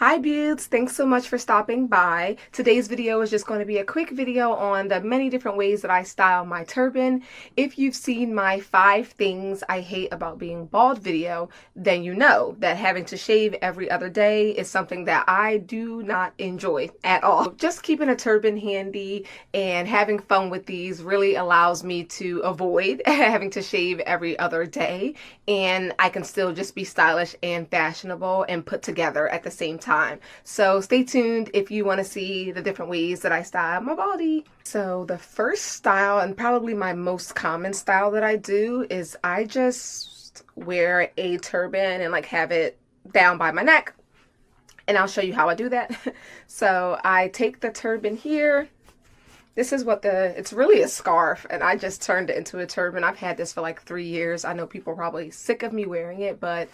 Hi Beauts, thanks so much for stopping by. Today's video is just going to be a quick video on the many different ways that I style my turban. If you've seen my 5 things I hate about being bald video, then you know that having to shave every other day is something that I do not enjoy at all. Just keeping a turban handy and having fun with these really allows me to avoid having to shave every other day, and I can still just be stylish and fashionable and put together at the same time. So stay tuned if you want to see the different ways that I style my body. So the first style, and probably my most common style that I do, is I just wear a turban and like have it down by my neck. And I'll show you how I do that. So I take the turban here. This is what it's really a scarf, and I just turned it into a turban. I've had this for like 3 years. I know people are probably sick of me wearing it, but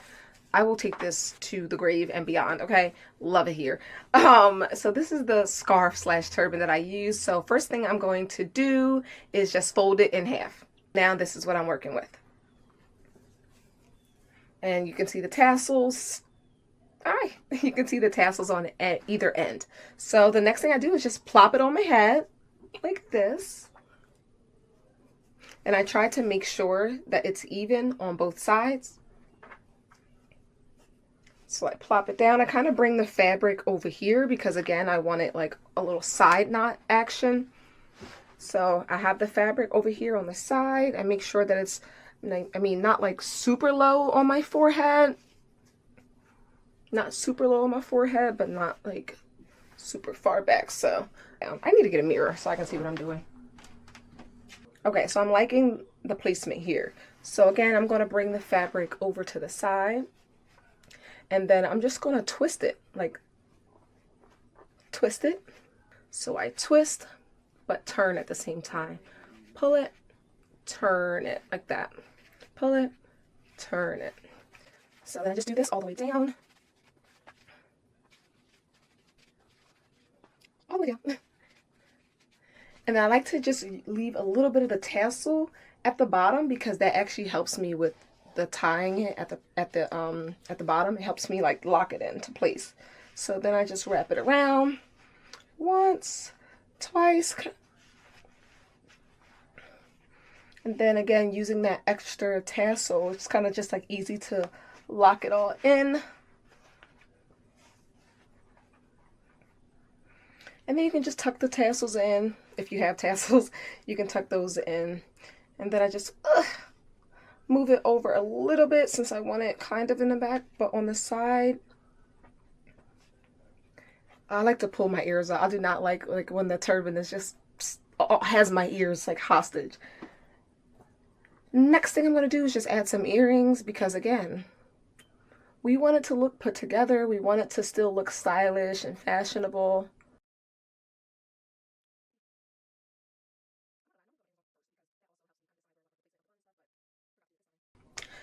I will take this to the grave and beyond, okay? Love it here. So this is the scarf slash turban that I use. So first thing I'm going to do is just fold it in half. Now this is what I'm working with. And you can see the tassels. You can see the tassels on at either end. So the next thing I do is just plop it on my head like this. And I try to make sure that it's even on both sides. So I plop it down. I kind of bring the fabric over here because, again, I want it like a little side knot action. So I have the fabric over here on the side. I make sure that it's, I mean, not like super low on my forehead. Not super low on my forehead, but not like super far back. So I need to get a mirror so I can see what I'm doing. Okay, so I'm liking the placement here. So again, I'm going to bring the fabric over to the side. And then I'm just going to twist it, like twist it. So I twist, but turn at the same time. Pull it, turn it, like that. Pull it, turn it. So then I just do this all the way down. All the way down. And then I like to just leave a little bit of the tassel at the bottom because that actually helps me with the tying it at the bottom. It helps me like lock it into place. So then I just wrap it around once, twice, and then again using that extra tassel, it's kind of just like easy to lock it all in. And then you can just tuck the tassels in. If you have tassels, you can tuck those in. And then I just move it over a little bit since I want it kind of in the back, but on the side. I like to pull my ears out. I do not like when the turban is just has my ears like hostage. Next thing I'm going to do is just add some earrings because, again, we want it to look put together. We want it to still look stylish and fashionable.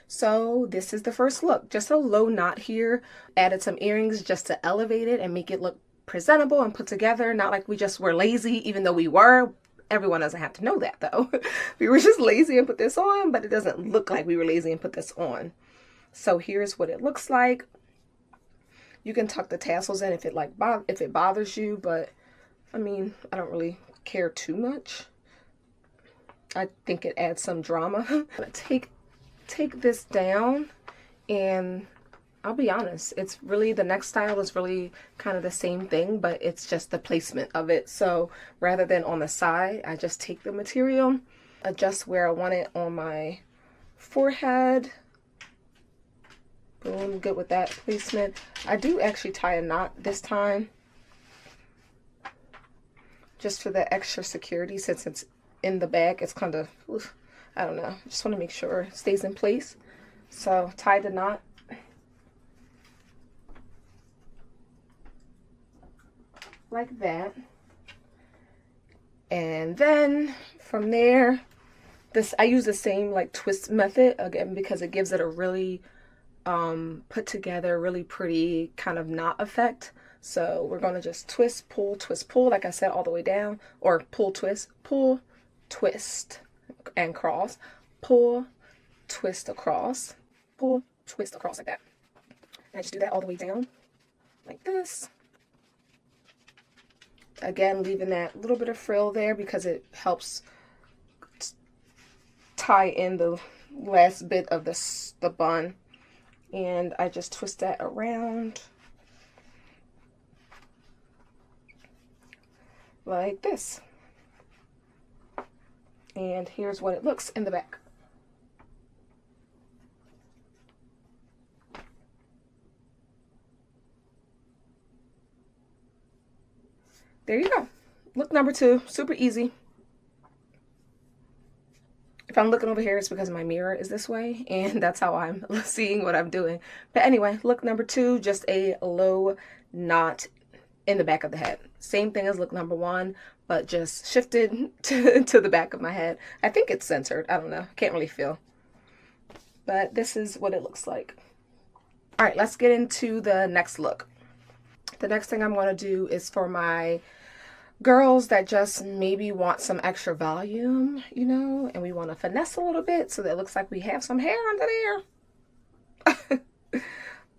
So this is the first look, just a low knot here. Added some earrings just to elevate it and make it look presentable and put together. Not like we just were lazy, even though we were. Everyone doesn't have to know that though. We were just lazy and put this on, but it doesn't look like we were lazy and put this on. So here's what it looks like. You can tuck the tassels in if it bothers you, but I mean, I don't really care too much. I think it adds some drama. I'm gonna take this down, and I'll be honest, it's really, the next style is really kind of the same thing, but it's just the placement of it. So rather than on the side, I just take the material, adjust where I want it on my forehead. Boom, good with that placement. I do actually tie a knot this time just for the extra security, since it's in the back. It's kind of, I don't know, I just want to make sure it stays in place. So tie the knot. Like that. And then from there, I use the same like twist method again because it gives it a really put together, really pretty kind of knot effect. So we're going to just twist, pull, like I said, all the way down, or pull, twist, and cross, pull, twist across, pull, twist across like that. And I just do that all the way down. like this. Again, leaving that little bit of frill there because it helps tie in the last bit of the bun. And I just twist that around like this. And here's what it looks in the back. There you go. Look number 2, super easy. If I'm looking over here, it's because my mirror is this way, and that's how I'm seeing what I'm doing. But anyway, look number 2, just a low knot in the back of the head. Same thing as look number 1, but just shifted to the back of my head. I think it's centered. I don't know. Can't really feel. But this is what it looks like. All right, let's get into the next look. The next thing I'm going to do is for my girls that just maybe want some extra volume, you know, and we want to finesse a little bit so that it looks like we have some hair under there.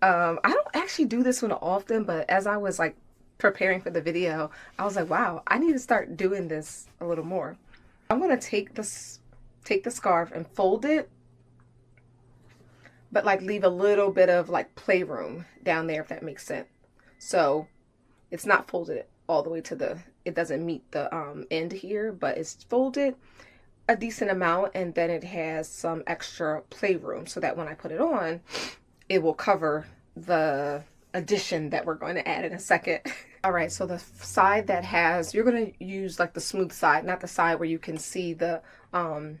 I don't actually do this one often, but as I was like preparing for the video, I was like, wow, I need to start doing this a little more. I'm going to take the scarf and fold it, but like leave a little bit of like playroom down there, if that makes sense. So it's not folded all the way to the, it doesn't meet the end here, but it's folded a decent amount, and then it has some extra playroom so that when I put it on, it will cover the addition that we're going to add in a second. All right, so the side that has, you're going to use like the smooth side, not the side where you can see the kind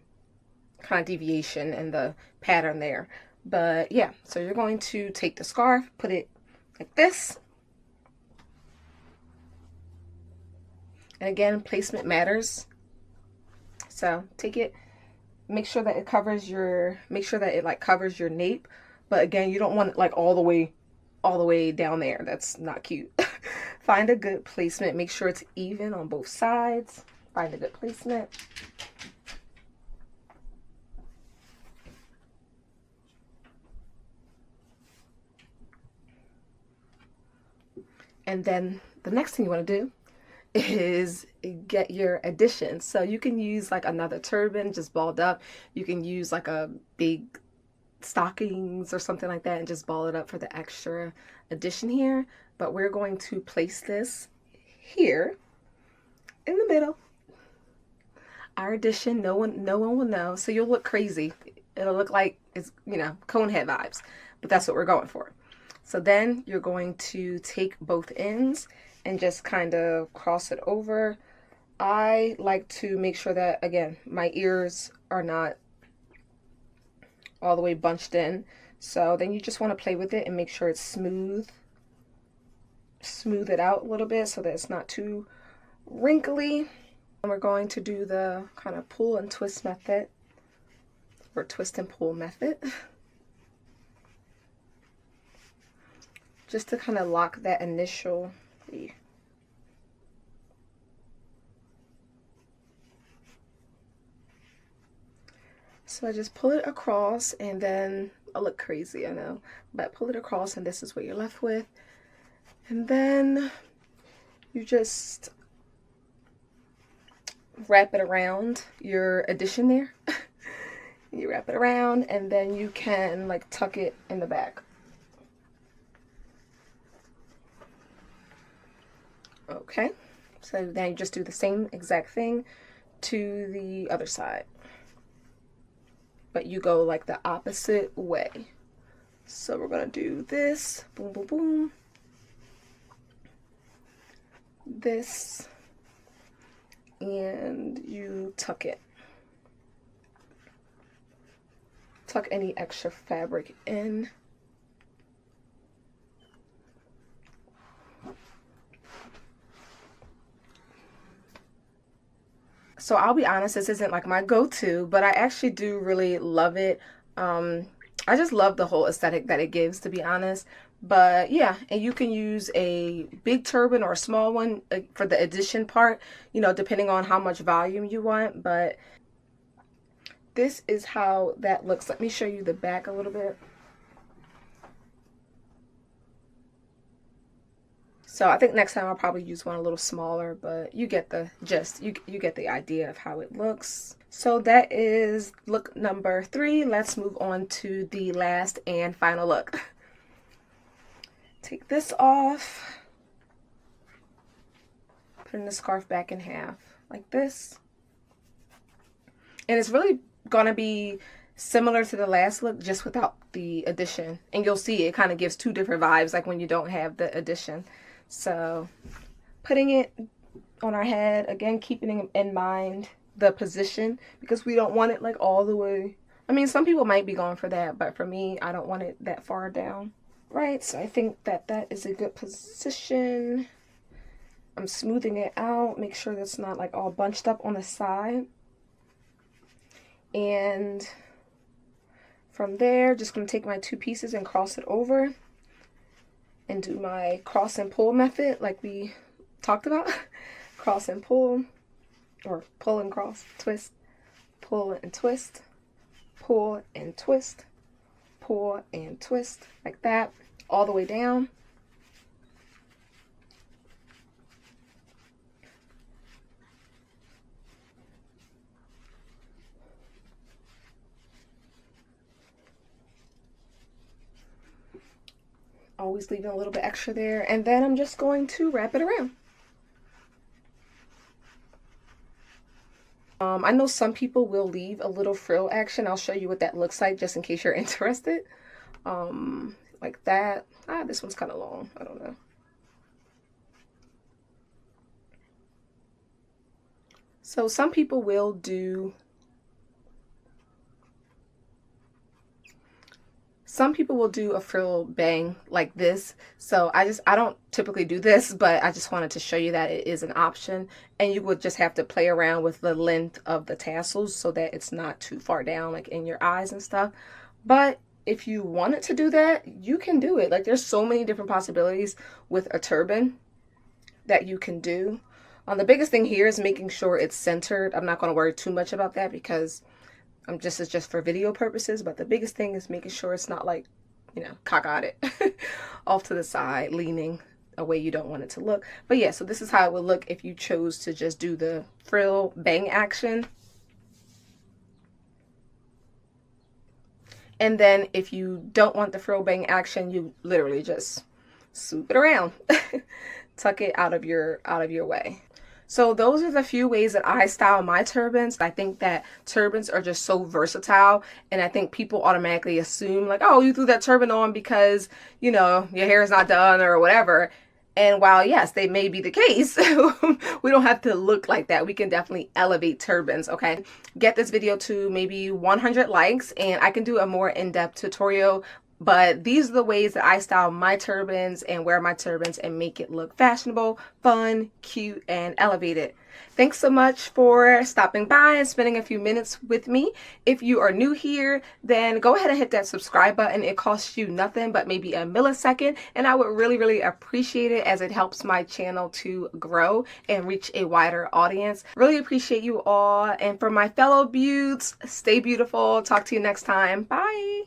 of deviation and the pattern there. But yeah, so you're going to take the scarf, put it like this. And again, placement matters. So take it, make sure that it covers your, make sure that it like covers your nape. But again, you don't want it like all the way down there. That's not cute. Find a good placement. Make sure it's even on both sides. Find a good placement. And then the next thing you want to do is get your addition. So you can use like another turban just balled up. You can use like a big stockings or something like that and just ball it up for the extra addition here. But we're going to place this here in the middle. Our addition, no one will know. So you'll look crazy. It'll look like it's, you know, cone head vibes, but that's what we're going for. So then you're going to take both ends and just kind of cross it over. I like to make sure that, again, my ears are not all the way bunched in. So then you just want to play with it and make sure it's smooth. Smooth it out a little bit so that it's not too wrinkly. And we're going to do the kind of pull and twist method, or twist and pull method. Just to kind of lock that initial. So I just pull it across, and then I look crazy, I know, but pull it across and this is what you're left with. And then you just wrap it around your addition there. You wrap it around and then you can like tuck it in the back. Okay, so then you just do the same exact thing to the other side, but you go like the opposite way. So we're gonna do this, boom, boom, boom, this, and you tuck it. Tuck any extra fabric in. So I'll be honest, this isn't like my go-to, but I actually do really love it. I just love the whole aesthetic that it gives, to be honest. But yeah, and you can use a big turban or a small one for the addition part, you know, depending on how much volume you want. But this is how that looks. Let me show you the back a little bit. So I think next time I'll probably use one a little smaller, but you get the gist. You get the idea of how it looks. So that is look number 3. Let's move on to the last and final look. Take this off. Putting the scarf back in half like this. And it's really gonna be similar to the last look, just without the addition. And you'll see it kind of gives 2 different vibes, like when you don't have the addition. So putting it on our head, again, keeping in mind the position, because we don't want it like all the way. I mean, some people might be going for that, but for me, I don't want it that far down. Right, so I think that that is a good position. I'm smoothing it out, make sure that's not like all bunched up on the side. And from there, just going to take my 2 pieces and cross it over and do my cross and pull method like we talked about. Cross and pull, or pull and cross, twist, pull and twist, pull and twist, pull and twist, like that, all the way down. Always leaving a little bit extra there, and then I'm just going to wrap it around. I know some people will leave a little frill action. I'll show you what that looks like just in case you're interested. Like that. This one's kind of long. I don't know. So some people will do a frill bang like this. So I don't typically do this, but I just wanted to show you that it is an option, and you would just have to play around with the length of the tassels so that it's not too far down like in your eyes and stuff. But if you wanted to do that, you can do it. Like, there's so many different possibilities with a turban that you can do. The biggest thing here is making sure it's centered. I'm not going to worry too much about that because it's just for video purposes, but the biggest thing is making sure it's not like, you know, cockeyed off to the side, leaning a way you don't want it to look. But yeah, so this is how it would look if you chose to just do the frill bang action. And then if you don't want the frill bang action, you literally just swoop it around. Tuck it out of your way. So those are the few ways that I style my turbans. I think that turbans are just so versatile, and I think people automatically assume like, oh, you threw that turban on because, you know, your hair is not done or whatever. And while yes, they may be the case, we don't have to look like that. We can definitely elevate turbans, okay? Get this video to maybe 100 likes and I can do a more in-depth tutorial. But these are the ways that I style my turbans and wear my turbans and make it look fashionable, fun, cute, and elevated. Thanks so much for stopping by and spending a few minutes with me. If you are new here, then go ahead and hit that subscribe button. It costs you nothing but maybe a millisecond, and I would really, really appreciate it as it helps my channel to grow and reach a wider audience. Really appreciate you all. And for my fellow beauts, stay beautiful. Talk to you next time. Bye.